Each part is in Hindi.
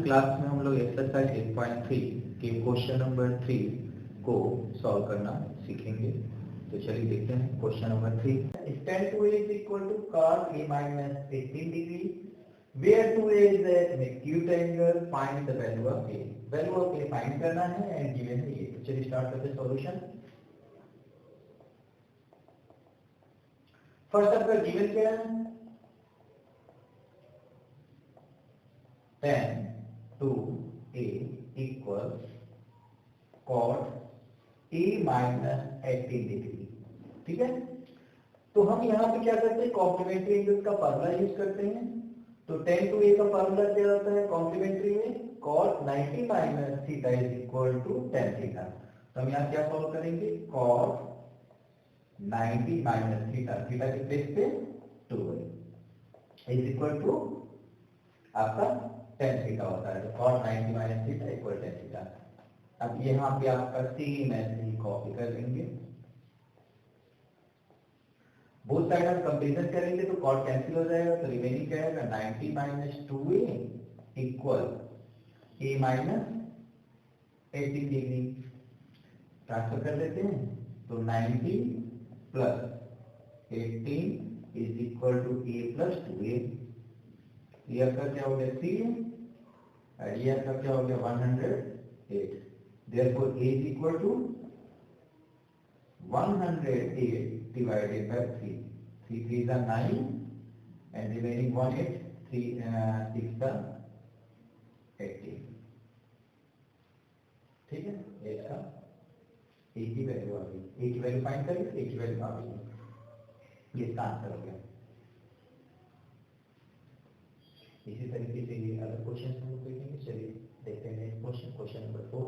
क्लास में हम लोग एक्सरसाइज 8.3 के क्वेश्चन नंबर 3 को सॉल्व करना सीखेंगे। तो चलिए देखते हैं question number 3। tan 2a is equal to cos a minus 18 degree where 2a is an acute angle, find the value of a। Value of a find करना है एंड गिवन है ये। तो चलिए स्टार्ट करते हैं सॉल्यूशन। फर्स्ट आपका गिवन क्या है? tan 2a equals cot a minus 18 degree. ठीक है, तो हम यहाँ पे क्या करते हैं, कॉम्प्लीमेंट्री एंगल का फार्मूला यूज करते हैं। तो tan 2a का फार्मूला क्या होता है कॉम्प्लीमेंट्री में? cot 90 minus theta is equal to tan theta। तो हम यहाँ क्या सॉल्व करेंगे? cot 90 minus theta, थीटा के प्लेस पे 2 is equal to आपका tan थीटा होता है। तो cot 90 minus theta equal tan theta. अब यहाँ पे आपका सेम ऐसे ही कॉपी कर लेंगे, बोथ साइड हम कंपेरिजन करेंगे तो cot कैंसिल हो जाएगा। तो रिमेनिंग क्या है 90 minus 2a equal a minus 18 degree. Transfer कर देते हैं तो 90 plus 18 is equal to a plus 2a। यह का क्या हो गया 3 और यह का क्या हो गया 108। therefore a is equal to 108 divided by 3। 3 3 is 9 and remaining 1 is 3 6 is 18। ठीक है, इसका a की वैल्यू आ गई। a की वैल्यू फाइंड करें, a की वैल्यू आ गई। ये इसका आंसर हो गया। इसी तरीके से ये अदर क्वेश्चन हम लोग देखेंगे। चलिए देखते हैं क्वेश्चन नंबर 4।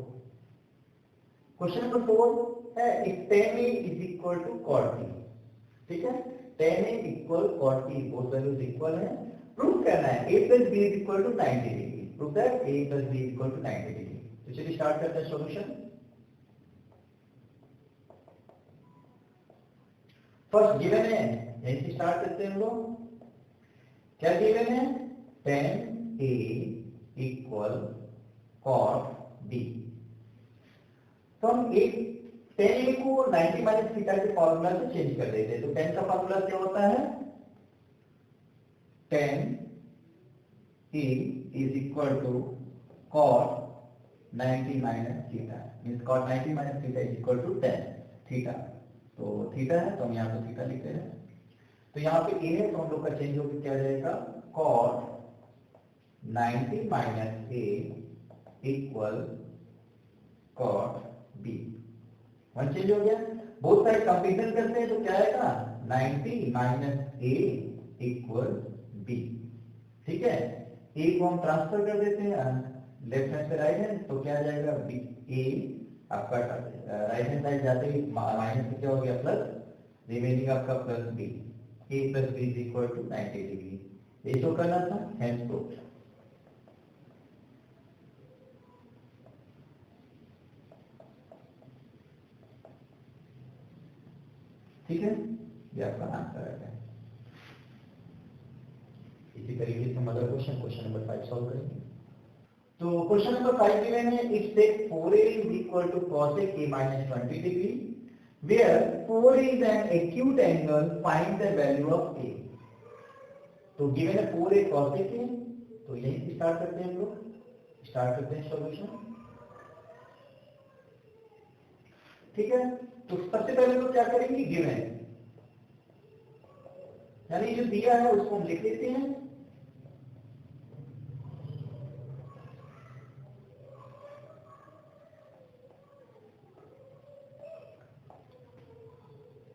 क्वेश्चन नंबर 4 है if tan a is equal to cot b। ठीक है, tan a equal cot b, both values equal है। प्रूव करना है a plus b is equal to 90 degree. Prove that a plus b is equal to 90 degree. तो चलिए स्टार्ट करते हैं सॉल्यूशन। फर्स्ट गिवन है, यहीं से स्टार्ट करते हैं हम लोग। क्या गिवन है? tan a equal cot b। तो हम एक tan a को 90 माइनस थीटा के फॉर्मूला से चेंज कर देते हैं। तो tan का फॉर्मूला क्या होता है? tan a is equal to cot 90 minus theta, means cot 90 minus theta is equal to tan theta. तो थीटा है तो हम यहाँ पे थीटा लिखते हैं। तो यहाँ पे a है तो हम लोग का चेंज होकर क्या जाएगा cot 90 minus a equal cot b। One change हो गया। बोथ साइड कंपेरिजन करते हैं तो क्या आएगा 90 माइनस a इक्वल b। ठीक है, a को हम ट्रांसफर कर देते हैं लेफ्ट हैंड से राइट हैंड, तो क्या आ जाएगा b। a आपका राइट हैंड साइड जाते ही माइनस क्या हो गया प्लस, रिमेनिंग आपका plus b। a plus b is equal to 90 degree. ये शो करना था, हैंड्स प्रूफ। ठीक है, ये आपका आंसर है। इसी तरीके से हम अगला क्वेश्चन नंबर 5 सॉल्व करेंगे। तो क्वेश्चन नंबर 5 गिवन है if sec 4a is equal to cosec a minus 20 degree where 4 is an acute angle, find the value of a। तो गिवन है 4a cosec a, तो यहीं से स्टार्ट करते हैं हम लोग। स्टार्ट करते हैं सॉल्यूशन। ठीक है, तो सबसे पहले लोग क्या करेंगे, गिवन यानी जो दिया है उसको हम लिख लेते हैं।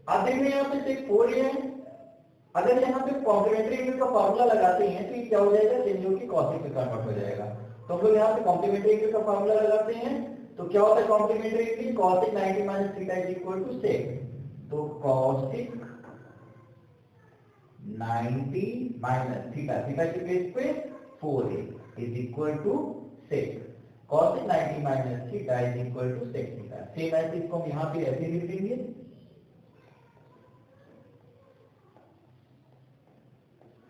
आप देख रहे हैं यहाँ पे sec 4a है। अगर यहाँ पे कॉम्प्लीमेंट्री एंगल का फॉर्मूला लगाते हैं तो ये क्या हो जाएगा, चेंज होकर कॉसेक में कन्वर्ट हो जाएगा। तो हम लोग यहाँ पे कॉम्प्लीमेंट्री एंगल का फॉर्मूला लगाते हैं तो क्या होता है complementary angle cosec 90 minus theta is equal to sec। तो cosec 90 माइनस थीटा, थीटा के बेस पे 4a is equal to sec। cosec 90 minus theta is equal to sec theta. Same ऐसे इसको हम यहाँ पे ऐसे लिख देंगे।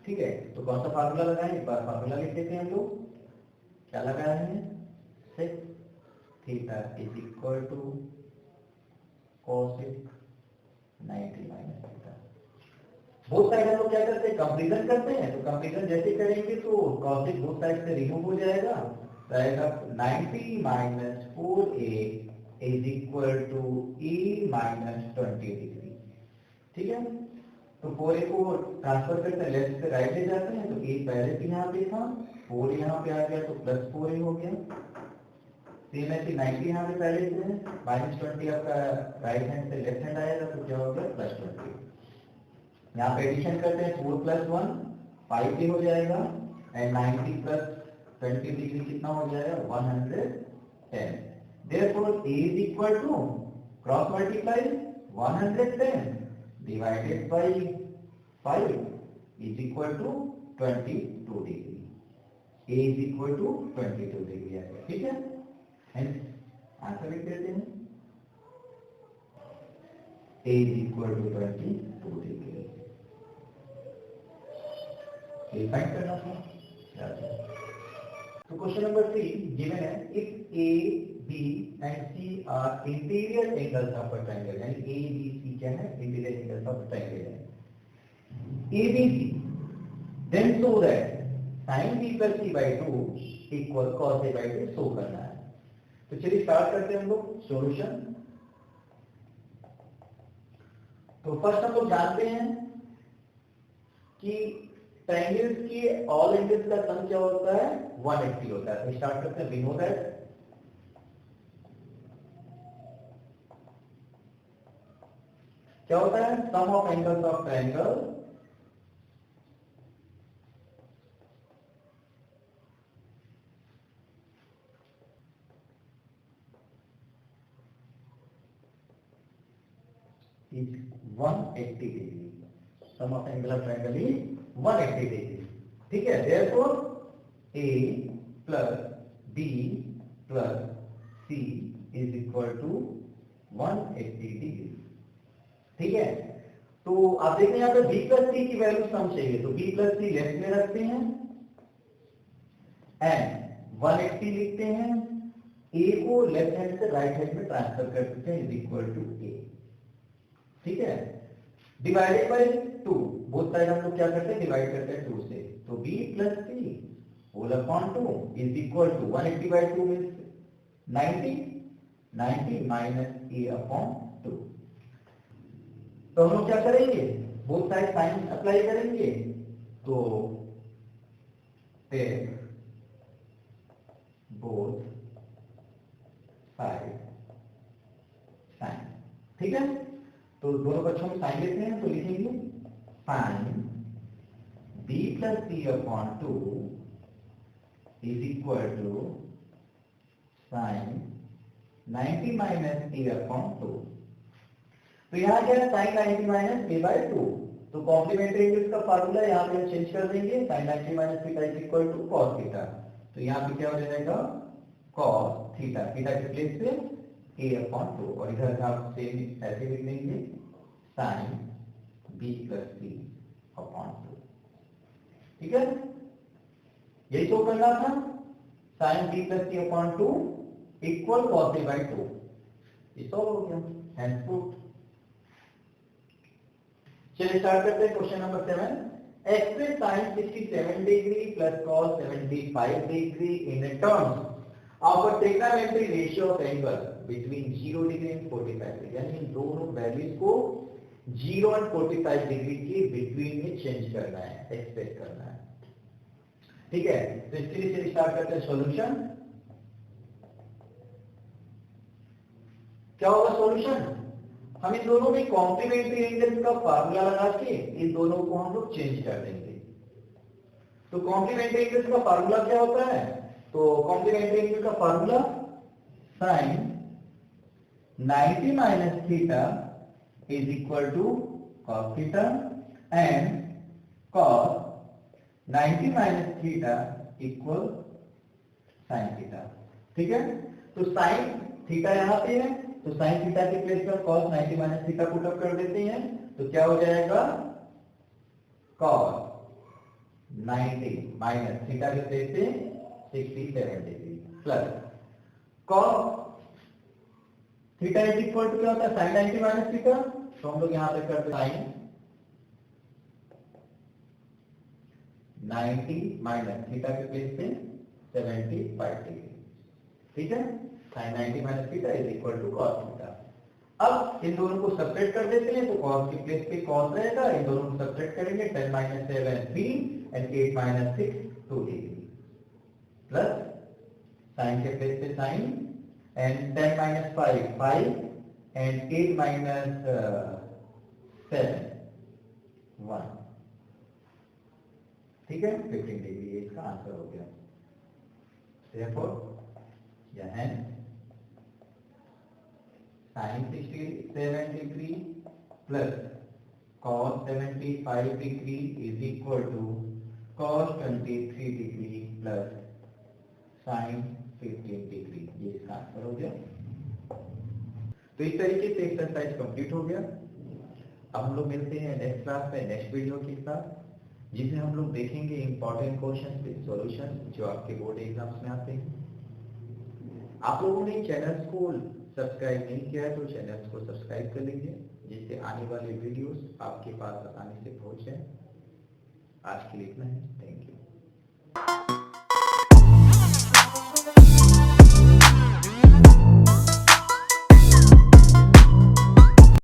ठीक है, तो कौन सा फार्मूला लगाएं, एक बार फार्मूला लिख देते हैं हम लोग। क्या लगा रहे हैं, sec theta is equal to cosec 90 minus theta. Both side हम लोग क्या करते हैं, कंपैरिजन करते हैं। तो कंपैरिजन जैसे करेंगे तो कोसेक बोथ साइड से रिमूव हो जाएगा, तो आएगा 90 minus 4a is equal to e minus 20 degree. ठीक है, तो 4a को ट्रांसफर करते हैं, लेफ्ट से राइट ले जाते हैं, तो a पहले से यहाँ पे था, 4 यहाँ पे आ गया तो प्लस 4a हो गया। सेम ऐसे 90 यहाँ पे पहले से है, माइनस 20 आपका राइट हैंड से लेफ्ट हैंड आएगा तो क्या हो गया, प्लस 20। यहाँ पे एडिशन करते हैं, 4 प्लस 1 5 हो जाएगा, एंड 90 प्लस 20 डिग्री कितना हो जाएगा, 110। Therefore a is equal to cross multiply 110 divided by 5 is equal to 22 degree. A is equal to 22 degree आएगा। ठीक है, आंसर लिख देते हैं, A is equal to 22 degree। ये फाइंड करना था। तो क्वेश्चन नंबर 3 गिवन है, if A B and C are interior angles of a triangle, यानी A B C क्या है, interior angles of a triangle है, ABC, then show that sin B plus C by 2 equal cos A by 2 show करना है। तो चलिए स्टार्ट करते हैं हम लोग सॉल्यूशन। तो फर्स्ट हम लोग जानते हैं कि ट्रायंगल्स के ऑल एंगल्स का सम क्या होता है, 180 होता है। तो स्टार्ट करते हैं, वी नो दैट क्या होता है, sum of angles of triangle is 180 degree. Sum of angle of triangle is 180 degree. ठीक है, therefore A plus B plus C is equal to 180 degree. ठीक है, तो आप देखें यहाँ पे B plus C की वैल्यू सम चाहिए, तो B plus C लेफ्ट में रखते हैं एंड 180 लिखते हैं, A को लेफ्ट हैंड से राइट हैंड में ट्रांसफर कर देते हैं, इज इक्वल टू A। ठीक है, डिवाइडेड बाय 2, बोथ साइड हम लोग क्या करते हैं, डिवाइड करते हैं 2 से, तो b plus c whole upon 2 is equal to 180 by 2 means 90 minus a upon 2। तो हम लोग क्या करेंगे, बोथ साइड साइन अप्लाई करेंगे, तो टेक बोथ साइड साइन। ठीक है, तो दोनों पक्षों में साइन लेते हैं, तो लिखेंगे sine b plus c upon 2 is equal to sine 90 minus a upon 2। तो यहाँ क्या है, साइन 90 माइनस a बाय 2। तो कॉम्प्लीमेंट्री एंगल्स का फार्मूला यहाँ पे हम चेंज कर देंगे, sine 90 minus theta is equal to cos theta. तो यहाँ पे क्या हो जाएगा, कॉस थीटा, थीटा के प्लेस पे a अपॉन 2, और इधर आप सेम ऐसे लिख देंगे sine b plus c upon 2। ठीक है, यही तो करना था, sine b plus c upon 2 equal cos a by 2। ये सॉल्व हो गया, हैंड प्रूफ। चलिए स्टार्ट करते हैं question number 7। Express sine 67 degree plus cos 75 degree in terms of a trigonometric ratio of angle between 0 degree and 45 degree, यानी इन दोनों वैल्यूज को 0 और 45 डिग्री के बिटवीन में चेंज करना है, एक्सप्रेस करना है। ठीक है, तो इसके लिए स्टार्ट करते हैं सॉल्यूशन। क्या होगा सॉल्यूशन, हम इन दोनों में कॉम्प्लीमेंट्री एंगल्स का फार्मूला लगा के इन दोनों को हम लोग चेंज कर देंगे। तो कॉम्प्लीमेंट्री एंगल्स का फार्मूला क्या होता है, तो कॉम्प्लीमेंट्री एंगल का formula sine 90 minus theta is equal to cos theta and cos 90 minus theta equal sine theta. ठीक है, तो साइन थीटा यहाँ पे है, तो साइन थीटा के प्लेस पर cos 90 minus theta put up कर देते हैं, तो क्या हो जाएगा, कॉस 90 माइनस थीटा के प्लेस पे 67 degree plus cos theta is equal to क्या होता है sin 90 माइनस थीटा, तो हम लोग यहाँ पे करते sin 90 माइनस थीटा के प्लेस पे 75 डिग्री, ठीक है। sin 90 minus theta is equal to cos theta. अब इन दोनों को सब्ट्रैक्ट कर देते हैं, तो cos के प्लेस पे cos रहेगा, इन दोनों को सब्ट्रैक्ट करेंगे 10 minus 7 3 and 8 minus 6 2 degree plus sin के प्लेस पे sin and 10 minus 5 5 and 8 minus 7 1, ठीक है 15 डिग्री, ये इसका आंसर हो गया। therefore यहाँ sin 67 degree plus cos 75 degree is equal to cos 23 degree plus sin 15 degree, ये इसका आंसर हो गया। तो इस तरीके से एक्सरसाइज कंप्लीट हो गया। अब हम लोग मिलते हैं नेक्स्ट क्लास में नेक्स्ट वीडियो के साथ, जिसमें हम लोग देखेंगे इंपॉर्टेंट क्वेश्चन विद सॉल्यूशन जो आपके बोर्ड एग्जाम्स में आते हैं। आप लोगों ने चैनल्स को सब्सक्राइब नहीं किया है तो चैनल्स को सब्सक्राइब कर लीजिए, जिससे आने वाले वीडियोस आपके पास आसानी से पहुंच जाए। आज के लिए इतना है।